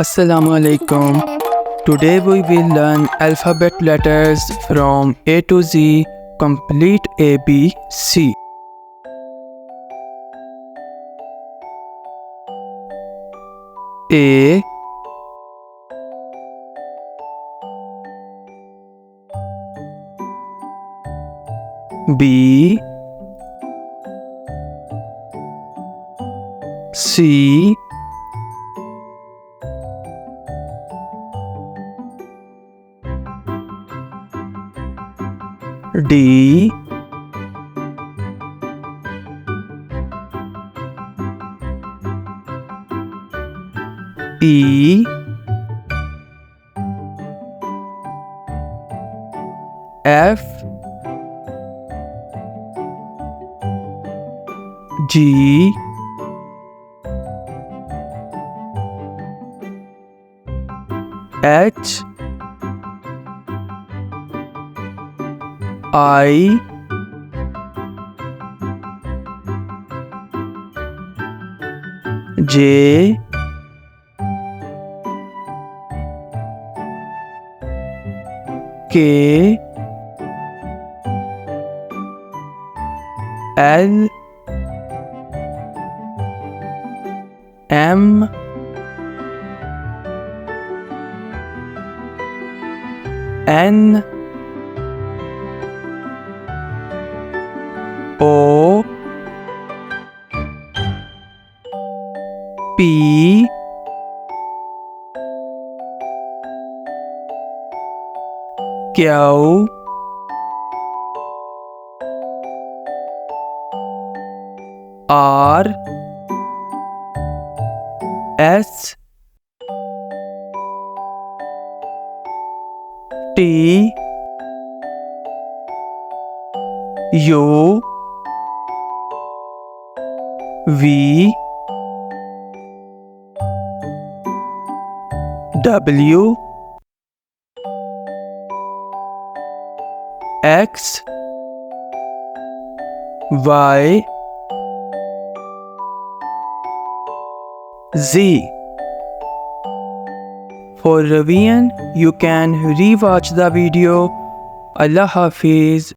Assalamu alaikum. Today we will learn alphabet letters from A to Z, complete A B C. A, B, C, D, E, F, G, H, I, J, K, L, M, N, O, P, Q, R, S, T, U, V, W, X, Y, Z. For revision, you can rewatch the video. Allah Hafiz.